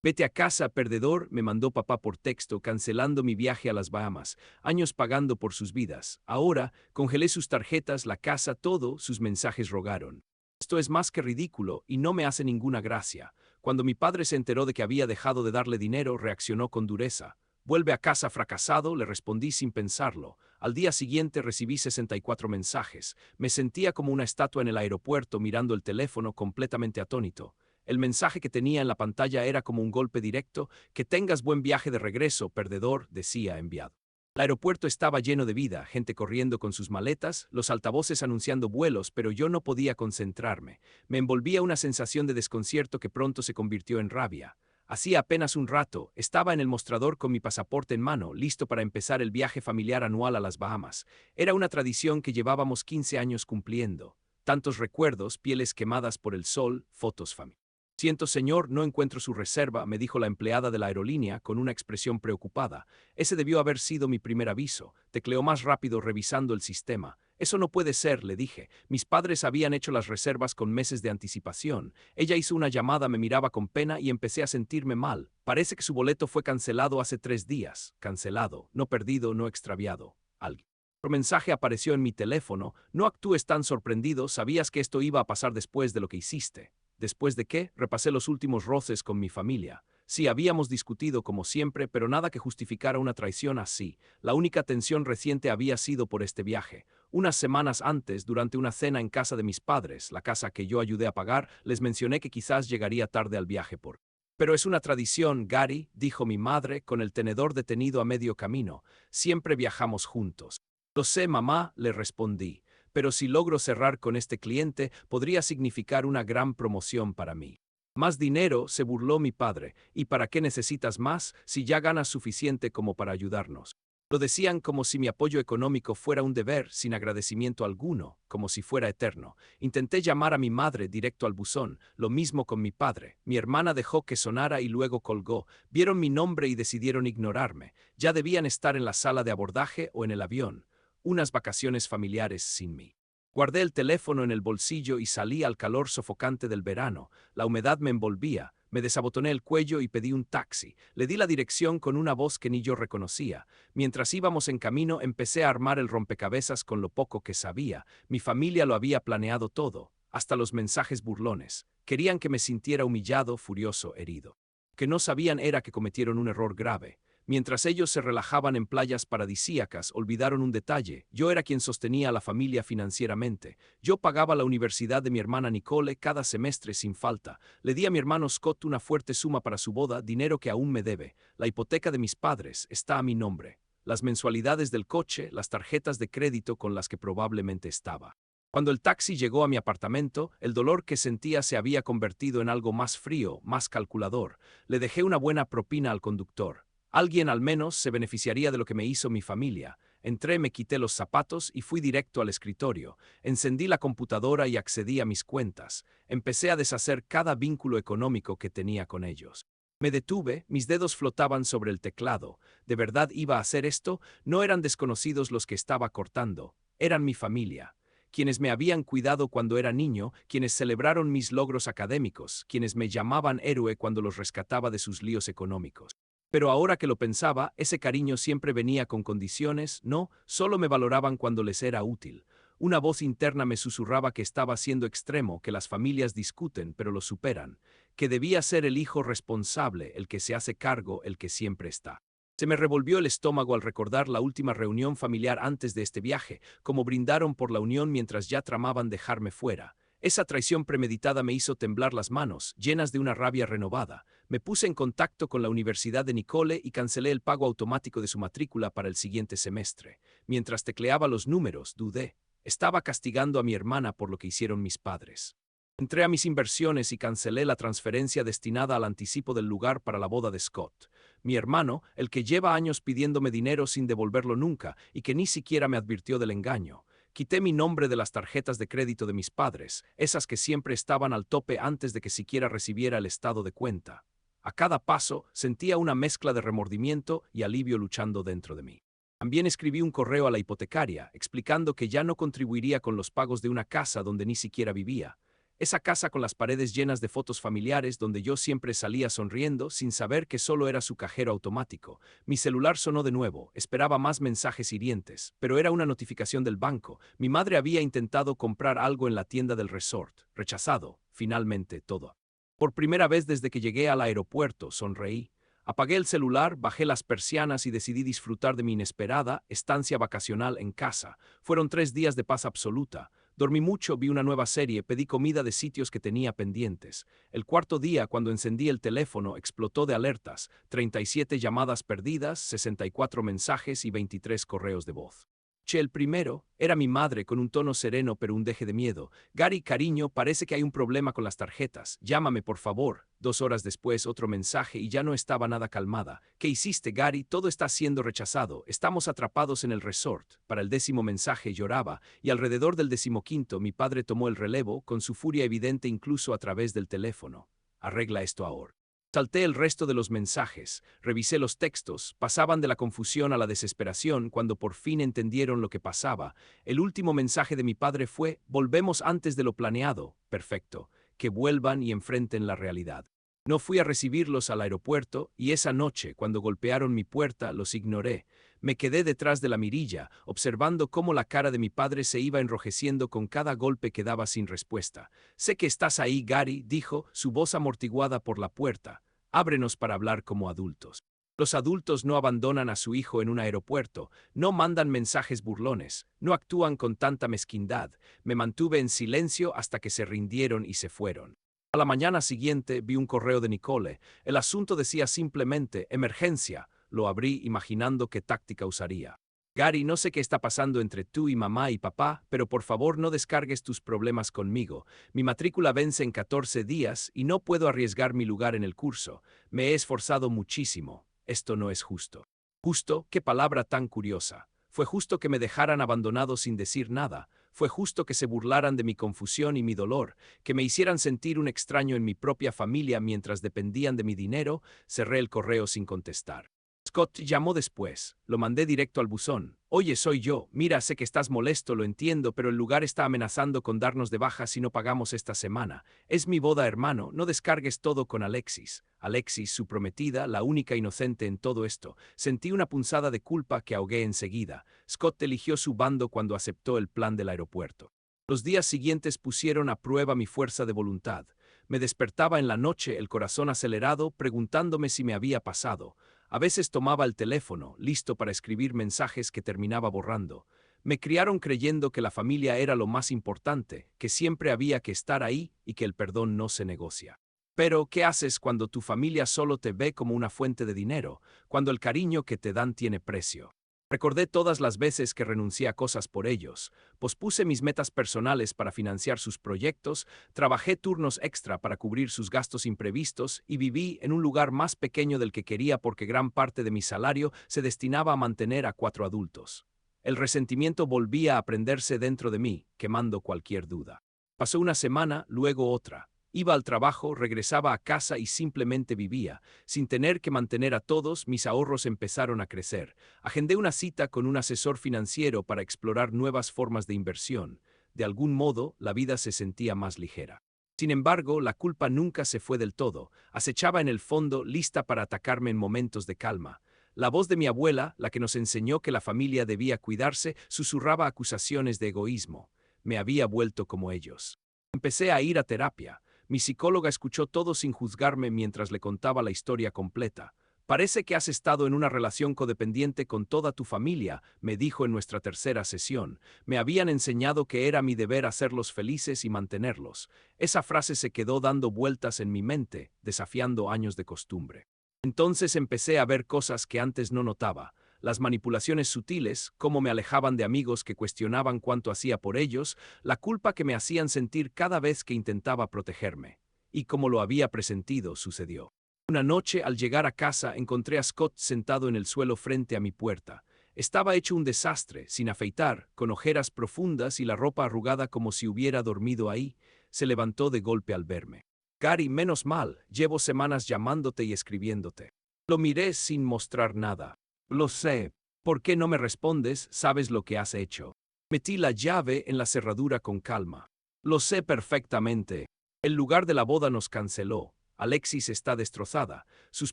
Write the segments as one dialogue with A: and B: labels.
A: Vete a casa, perdedor, me mandó papá por texto, cancelando mi viaje a las Bahamas, años pagando por sus vidas. Ahora, congelé sus tarjetas, la casa, todo, sus mensajes rogaron. Esto es más que ridículo y no me hace ninguna gracia. Cuando mi padre se enteró de que había dejado de darle dinero, reaccionó con dureza. Vuelve a casa fracasado, le respondí sin pensarlo. Al día siguiente recibí 64 mensajes. Me sentía como una estatua en el aeropuerto mirando el teléfono completamente atónito. El mensaje que tenía en la pantalla era como un golpe directo: que tengas buen viaje de regreso, perdedor, decía enviado. El aeropuerto estaba lleno de vida, gente corriendo con sus maletas, los altavoces anunciando vuelos, pero yo no podía concentrarme. Me envolvía una sensación de desconcierto que pronto se convirtió en rabia. Hacía apenas un rato, estaba en el mostrador con mi pasaporte en mano, listo para empezar el viaje familiar anual a las Bahamas. Era una tradición que llevábamos 15 años cumpliendo. Tantos recuerdos, pieles quemadas por el sol, fotos familiares. Siento, señor, no encuentro su reserva, me dijo la empleada de la aerolínea con una expresión preocupada. Ese debió haber sido mi primer aviso. Tecleó más rápido revisando el sistema. Eso no puede ser, le dije. Mis padres habían hecho las reservas con meses de anticipación. Ella hizo una llamada, me miraba con pena y empecé a sentirme mal. Parece que su boleto fue cancelado hace 3 días. Cancelado, no perdido, no extraviado. Alguien. Otro mensaje apareció en mi teléfono. No actúes tan sorprendido, sabías que esto iba a pasar después de lo que hiciste. Después de que, repasé los últimos roces con mi familia. Sí, habíamos discutido como siempre, pero nada que justificara una traición así. La única tensión reciente había sido por este viaje. Unas semanas antes, durante una cena en casa de mis padres, la casa que yo ayudé a pagar, les mencioné que quizás llegaría tarde al viaje por... Pero es una tradición, Gary, dijo mi madre, con el tenedor detenido a medio camino. Siempre viajamos juntos. Lo sé, mamá, le respondí, pero si logro cerrar con este cliente, podría significar una gran promoción para mí. Más dinero, se burló mi padre, ¿y para qué necesitas más si ya ganas suficiente como para ayudarnos? Lo decían como si mi apoyo económico fuera un deber, sin agradecimiento alguno, como si fuera eterno. Intenté llamar a mi madre directo al buzón, lo mismo con mi padre. Mi hermana dejó que sonara y luego colgó. Vieron mi nombre y decidieron ignorarme. Ya debían estar en la sala de abordaje o en el avión. Unas vacaciones familiares sin mí. Guardé el teléfono en el bolsillo y salí al calor sofocante del verano. La humedad me envolvía. Me desabotoné el cuello y pedí un taxi. Le di la dirección con una voz que ni yo reconocía. Mientras íbamos en camino, empecé a armar el rompecabezas con lo poco que sabía. Mi familia lo había planeado todo, hasta los mensajes burlones. Querían que me sintiera humillado, furioso, herido. Lo que no sabían era que cometieron un error grave. Mientras ellos se relajaban en playas paradisíacas, olvidaron un detalle: yo era quien sostenía a la familia financieramente. Yo pagaba la universidad de mi hermana Nicole cada semestre sin falta. Le di a mi hermano Scott una fuerte suma para su boda, dinero que aún me debe. La hipoteca de mis padres está a mi nombre. Las mensualidades del coche, las tarjetas de crédito con las que probablemente estaba. Cuando el taxi llegó a mi apartamento, el dolor que sentía se había convertido en algo más frío, más calculador. Le dejé una buena propina al conductor. Alguien al menos se beneficiaría de lo que me hizo mi familia. Entré, me quité los zapatos y fui directo al escritorio. Encendí la computadora y accedí a mis cuentas. Empecé a deshacer cada vínculo económico que tenía con ellos. Me detuve, mis dedos flotaban sobre el teclado. ¿De verdad iba a hacer esto? No eran desconocidos los que estaba cortando, eran mi familia. Quienes me habían cuidado cuando era niño, quienes celebraron mis logros académicos, quienes me llamaban héroe cuando los rescataba de sus líos económicos. Pero ahora que lo pensaba, ese cariño siempre venía con condiciones. No, solo me valoraban cuando les era útil. Una voz interna me susurraba que estaba siendo extremo, que las familias discuten, pero lo superan, que debía ser el hijo responsable, el que se hace cargo, el que siempre está. Se me revolvió el estómago al recordar la última reunión familiar antes de este viaje, cómo brindaron por la unión mientras ya tramaban dejarme fuera. Esa traición premeditada me hizo temblar las manos, llenas de una rabia renovada. Me puse en contacto con la Universidad de Nicole y cancelé el pago automático de su matrícula para el siguiente semestre. Mientras tecleaba los números, dudé. Estaba castigando a mi hermana por lo que hicieron mis padres. Entré a mis inversiones y cancelé la transferencia destinada al anticipo del lugar para la boda de Scott. Mi hermano, el que lleva años pidiéndome dinero sin devolverlo nunca y que ni siquiera me advirtió del engaño. Quité mi nombre de las tarjetas de crédito de mis padres, esas que siempre estaban al tope antes de que siquiera recibiera el estado de cuenta. A cada paso sentía una mezcla de remordimiento y alivio luchando dentro de mí. También escribí un correo a la hipotecaria, explicando que ya no contribuiría con los pagos de una casa donde ni siquiera vivía. Esa casa con las paredes llenas de fotos familiares donde yo siempre salía sonriendo sin saber que solo era su cajero automático. Mi celular sonó de nuevo, esperaba más mensajes hirientes, pero era una notificación del banco. Mi madre había intentado comprar algo en la tienda del resort, rechazado, finalmente todo. Por primera vez desde que llegué al aeropuerto, sonreí. Apagué el celular, bajé las persianas y decidí disfrutar de mi inesperada estancia vacacional en casa. Fueron 3 días de paz absoluta. Dormí mucho, vi una nueva serie, pedí comida de sitios que tenía pendientes. El cuarto día, cuando encendí el teléfono, explotó de alertas, 37 llamadas perdidas, 64 mensajes y 23 correos de voz. El primero era mi madre con un tono sereno pero un deje de miedo. Gary, cariño, parece que hay un problema con las tarjetas. Llámame, por favor. 2 horas después, otro mensaje y ya no estaba nada calmada. ¿Qué hiciste, Gary? Todo está siendo rechazado. Estamos atrapados en el resort. Para el 10º mensaje lloraba y alrededor del 15º mi padre tomó el relevo, con su furia evidente incluso a través del teléfono. Arregla esto ahora. Salté el resto de los mensajes, revisé los textos, pasaban de la confusión a la desesperación cuando por fin entendieron lo que pasaba. El último mensaje de mi padre fue: volvemos antes de lo planeado. Perfecto, que vuelvan y enfrenten la realidad. No fui a recibirlos al aeropuerto y esa noche, cuando golpearon mi puerta, los ignoré. Me quedé detrás de la mirilla, observando cómo la cara de mi padre se iba enrojeciendo con cada golpe que daba sin respuesta. Sé que estás ahí, Gary, dijo, su voz amortiguada por la puerta. Ábrenos para hablar como adultos. Los adultos no abandonan a su hijo en un aeropuerto, no mandan mensajes burlones, no actúan con tanta mezquindad. Me mantuve en silencio hasta que se rindieron y se fueron. A la mañana siguiente vi un correo de Nicole. El asunto decía simplemente emergencia. Lo abrí imaginando qué táctica usaría. Gary, no sé qué está pasando entre tú y mamá y papá, pero por favor no descargues tus problemas conmigo. Mi matrícula vence en 14 días y no puedo arriesgar mi lugar en el curso. Me he esforzado muchísimo. Esto no es justo. Justo, qué palabra tan curiosa. Fue justo que me dejaran abandonado sin decir nada. Fue justo que se burlaran de mi confusión y mi dolor, que me hicieran sentir un extraño en mi propia familia mientras dependían de mi dinero. Cerré el correo sin contestar. Scott llamó después. Lo mandé directo al buzón. Oye, soy yo. Mira, sé que estás molesto, lo entiendo, pero el lugar está amenazando con darnos de baja si no pagamos esta semana. Es mi boda, hermano. No descargues todo con Alexis. Alexis, su prometida, la única inocente en todo esto. Sentí una punzada de culpa que ahogué enseguida. Scott eligió su bando cuando aceptó el plan del aeropuerto. Los días siguientes pusieron a prueba mi fuerza de voluntad. Me despertaba en la noche, el corazón acelerado, preguntándome si me había pasado. A veces tomaba el teléfono, listo para escribir mensajes que terminaba borrando. Me criaron creyendo que la familia era lo más importante, que siempre había que estar ahí y que el perdón no se negocia. Pero, ¿qué haces cuando tu familia solo te ve como una fuente de dinero, cuando el cariño que te dan tiene precio? Recordé todas las veces que renuncié a cosas por ellos, pospuse mis metas personales para financiar sus proyectos, trabajé turnos extra para cubrir sus gastos imprevistos y viví en un lugar más pequeño del que quería porque gran parte de mi salario se destinaba a mantener a 4 adultos. El resentimiento volvía a prenderse dentro de mí, quemando cualquier duda. Pasó una semana, luego otra. Iba al trabajo, regresaba a casa y simplemente vivía. Sin tener que mantener a todos, mis ahorros empezaron a crecer. Agendé una cita con un asesor financiero para explorar nuevas formas de inversión. De algún modo, la vida se sentía más ligera. Sin embargo, la culpa nunca se fue del todo. Acechaba en el fondo, lista para atacarme en momentos de calma. La voz de mi abuela, la que nos enseñó que la familia debía cuidarse, susurraba acusaciones de egoísmo. Me había vuelto como ellos. Empecé a ir a terapia. Mi psicóloga escuchó todo sin juzgarme mientras le contaba la historia completa. Parece que has estado en una relación codependiente con toda tu familia, me dijo en nuestra tercera sesión. Me habían enseñado que era mi deber hacerlos felices y mantenerlos. Esa frase se quedó dando vueltas en mi mente, desafiando años de costumbre. Entonces empecé a ver cosas que antes no notaba. Las manipulaciones sutiles, cómo me alejaban de amigos que cuestionaban cuánto hacía por ellos, la culpa que me hacían sentir cada vez que intentaba protegerme. Y como lo había presentido, sucedió. Una noche, al llegar a casa, encontré a Scott sentado en el suelo frente a mi puerta. Estaba hecho un desastre, sin afeitar, con ojeras profundas y la ropa arrugada como si hubiera dormido ahí. Se levantó de golpe al verme. Gary, menos mal, llevo semanas llamándote y escribiéndote. Lo miré sin mostrar nada. Lo sé. ¿Por qué no me respondes? Sabes lo que has hecho. Metí la llave en la cerradura con calma. Lo sé perfectamente. El lugar de la boda nos canceló. Alexis está destrozada. Sus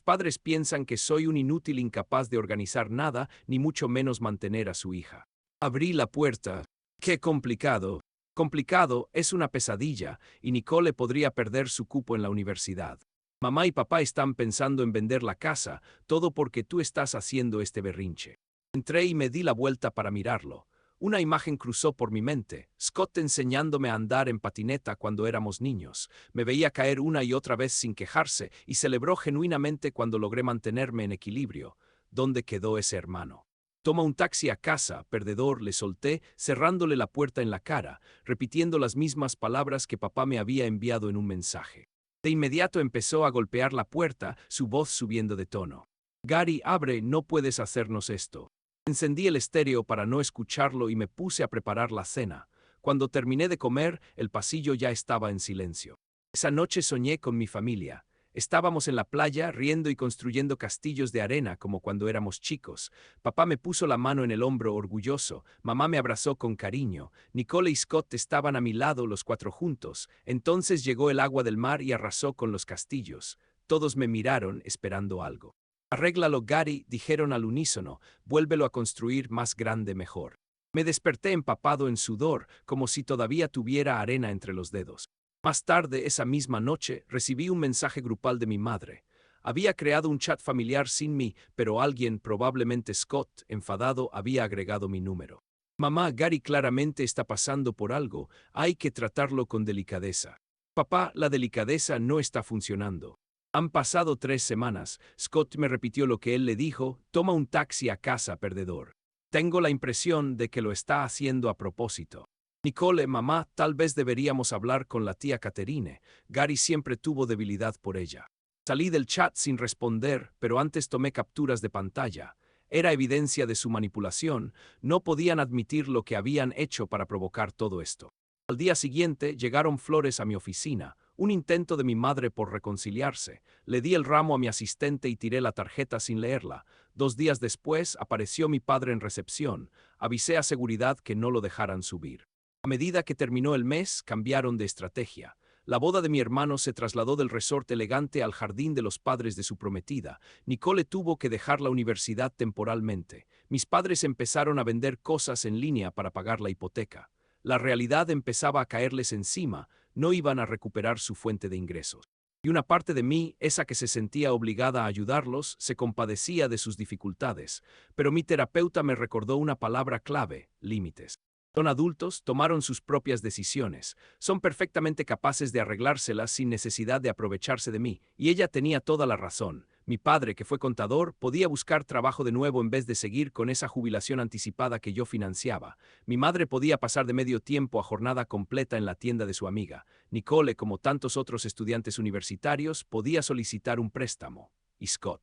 A: padres piensan que soy un inútil incapaz de organizar nada, ni mucho menos mantener a su hija. Abrí la puerta. ¡Qué complicado! Complicado, es una pesadilla, y Nicole podría perder su cupo en la universidad. Mamá y papá están pensando en vender la casa, todo porque tú estás haciendo este berrinche. Entré y me di la vuelta para mirarlo. Una imagen cruzó por mi mente, Scott enseñándome a andar en patineta cuando éramos niños. Me veía caer una y otra vez sin quejarse y celebró genuinamente cuando logré mantenerme en equilibrio. ¿Dónde quedó ese hermano? Toma un taxi a casa, perdedor, le solté, cerrándole la puerta en la cara, repitiendo las mismas palabras que papá me había enviado en un mensaje. De inmediato empezó a golpear la puerta, su voz subiendo de tono. Gary, abre, no puedes hacernos esto. Encendí el estéreo para no escucharlo y me puse a preparar la cena. Cuando terminé de comer, el pasillo ya estaba en silencio. Esa noche soñé con mi familia. Estábamos en la playa riendo y construyendo castillos de arena como cuando éramos chicos. Papá me puso la mano en el hombro orgulloso, mamá me abrazó con cariño, Nicole y Scott estaban a mi lado los cuatro juntos. Entonces llegó el agua del mar y arrasó con los castillos. Todos me miraron esperando algo. Arréglalo, Gary, dijeron al unísono, vuélvelo a construir más grande mejor. Me desperté empapado en sudor, como si todavía tuviera arena entre los dedos. Más tarde, esa misma noche, recibí un mensaje grupal de mi madre. Había creado un chat familiar sin mí, pero alguien, probablemente Scott, enfadado, había agregado mi número. Mamá, Gary claramente está pasando por algo, hay que tratarlo con delicadeza. Papá, la delicadeza no está funcionando. Han pasado 3 semanas. Scott me repitió lo que él le dijo, toma un taxi a casa, perdedor. Tengo la impresión de que lo está haciendo a propósito. Nicole, mamá, tal vez deberíamos hablar con la tía Catherine. Gary siempre tuvo debilidad por ella. Salí del chat sin responder, pero antes tomé capturas de pantalla. Era evidencia de su manipulación. No podían admitir lo que habían hecho para provocar todo esto. Al día siguiente llegaron flores a mi oficina. Un intento de mi madre por reconciliarse. Le di el ramo a mi asistente y tiré la tarjeta sin leerla. 2 días después apareció mi padre en recepción. Avisé a seguridad que no lo dejaran subir. A medida que terminó el mes, cambiaron de estrategia. La boda de mi hermano se trasladó del resort elegante al jardín de los padres de su prometida. Nicole tuvo que dejar la universidad temporalmente. Mis padres empezaron a vender cosas en línea para pagar la hipoteca. La realidad empezaba a caerles encima. No iban a recuperar su fuente de ingresos. Y una parte de mí, esa que se sentía obligada a ayudarlos, se compadecía de sus dificultades. Pero mi terapeuta me recordó una palabra clave: límites. Son adultos, tomaron sus propias decisiones, son perfectamente capaces de arreglárselas sin necesidad de aprovecharse de mí, y ella tenía toda la razón. Mi padre, que fue contador, podía buscar trabajo de nuevo en vez de seguir con esa jubilación anticipada que yo financiaba. Mi madre podía pasar de medio tiempo a jornada completa en la tienda de su amiga. Nicole, como tantos otros estudiantes universitarios, podía solicitar un préstamo. Y Scott.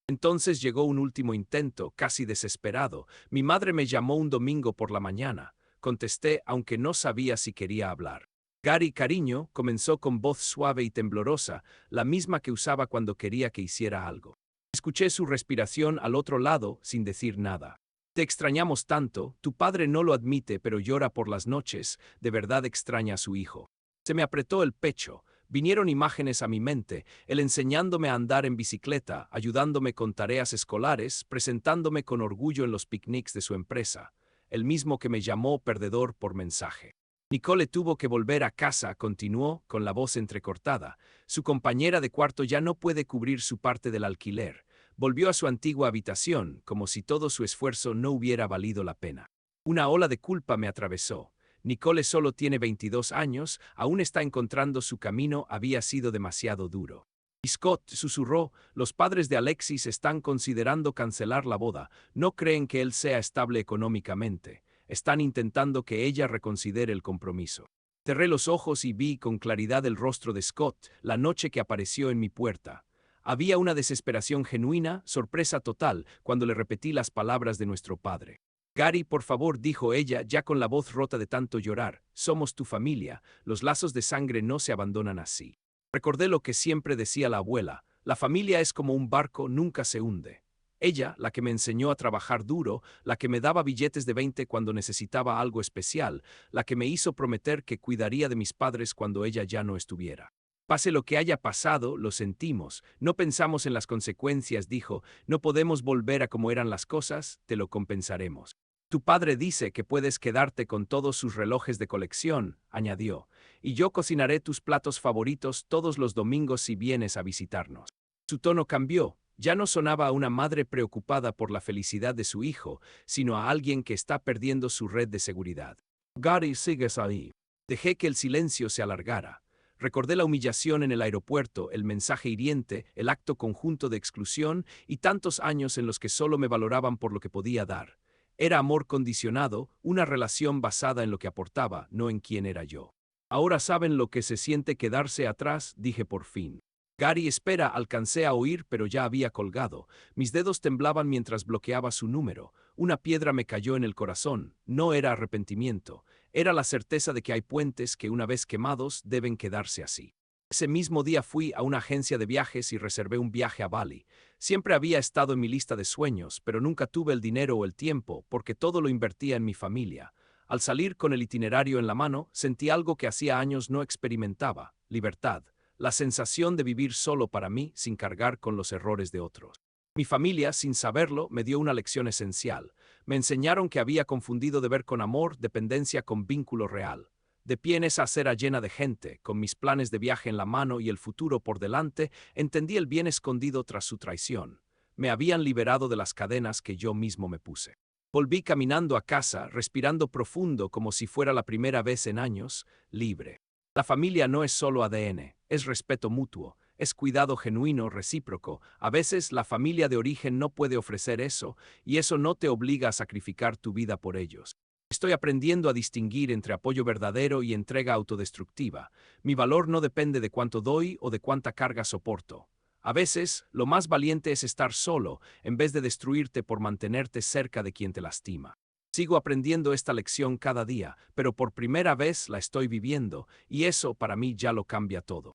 A: Entonces llegó un último intento, casi desesperado. Mi madre me llamó un domingo por la mañana. Contesté, aunque no sabía si quería hablar. Gary, cariño, comenzó con voz suave y temblorosa, la misma que usaba cuando quería que hiciera algo. Escuché su respiración al otro lado, sin decir nada. Te extrañamos tanto, tu padre no lo admite, pero llora por las noches, de verdad extraña a su hijo. Se me apretó el pecho. Vinieron imágenes a mi mente, él enseñándome a andar en bicicleta, ayudándome con tareas escolares, presentándome con orgullo en los picnics de su empresa. El mismo que me llamó perdedor por mensaje. Nicole tuvo que volver a casa, continuó, con la voz entrecortada. Su compañera de cuarto ya no puede cubrir su parte del alquiler. Volvió a su antigua habitación, como si todo su esfuerzo no hubiera valido la pena. Una ola de culpa me atravesó. Nicole solo tiene 22 años, aún está encontrando su camino, había sido demasiado duro. Y Scott susurró, los padres de Alexis están considerando cancelar la boda, no creen que él sea estable económicamente, están intentando que ella reconsidere el compromiso. Cerré los ojos y vi con claridad el rostro de Scott la noche que apareció en mi puerta. Había una desesperación genuina, sorpresa total, cuando le repetí las palabras de nuestro padre. Gary, por favor, dijo ella, ya con la voz rota de tanto llorar, somos tu familia, los lazos de sangre no se abandonan así. Recordé lo que siempre decía la abuela, la familia es como un barco, nunca se hunde. Ella, la que me enseñó a trabajar duro, la que me daba billetes de 20 cuando necesitaba algo especial, la que me hizo prometer que cuidaría de mis padres cuando ella ya no estuviera. Pase lo que haya pasado, lo sentimos. No pensamos en las consecuencias, dijo. No podemos volver a como eran las cosas, te lo compensaremos. Tu padre dice que puedes quedarte con todos sus relojes de colección, añadió, y yo cocinaré tus platos favoritos todos los domingos si vienes a visitarnos. Su tono cambió. Ya no sonaba a una madre preocupada por la felicidad de su hijo, sino a alguien que está perdiendo su red de seguridad. Gary, sigues ahí. Dejé que el silencio se alargara. Recordé la humillación en el aeropuerto, el mensaje hiriente, el acto conjunto de exclusión y tantos años en los que solo me valoraban por lo que podía dar. Era amor condicionado, una relación basada en lo que aportaba, no en quién era yo. Ahora saben lo que se siente quedarse atrás, dije por fin. Gary, espera, alcancé a oír, pero ya había colgado. Mis dedos temblaban mientras bloqueaba su número. Una piedra me cayó en el corazón. No era arrepentimiento. Era la certeza de que hay puentes que, una vez quemados, deben quedarse así. Ese mismo día fui a una agencia de viajes y reservé un viaje a Bali. Siempre había estado en mi lista de sueños, pero nunca tuve el dinero o el tiempo, porque todo lo invertía en mi familia. Al salir con el itinerario en la mano, sentí algo que hacía años no experimentaba: libertad. La sensación de vivir solo para mí sin cargar con los errores de otros. Mi familia, sin saberlo, me dio una lección esencial. Me enseñaron que había confundido deber con amor, dependencia con vínculo real. De pie en esa acera llena de gente, con mis planes de viaje en la mano y el futuro por delante, entendí el bien escondido tras su traición. Me habían liberado de las cadenas que yo mismo me puse. Volví caminando a casa, respirando profundo como si fuera la primera vez en años, libre. La familia no es solo ADN, es respeto mutuo, es cuidado genuino, recíproco. A veces la familia de origen no puede ofrecer eso, y eso no te obliga a sacrificar tu vida por ellos. Estoy aprendiendo a distinguir entre apoyo verdadero y entrega autodestructiva. Mi valor no depende de cuánto doy o de cuánta carga soporto. A veces, lo más valiente es estar solo, en vez de destruirte por mantenerte cerca de quien te lastima. Sigo aprendiendo esta lección cada día, pero por primera vez la estoy viviendo, y eso para mí ya lo cambia todo.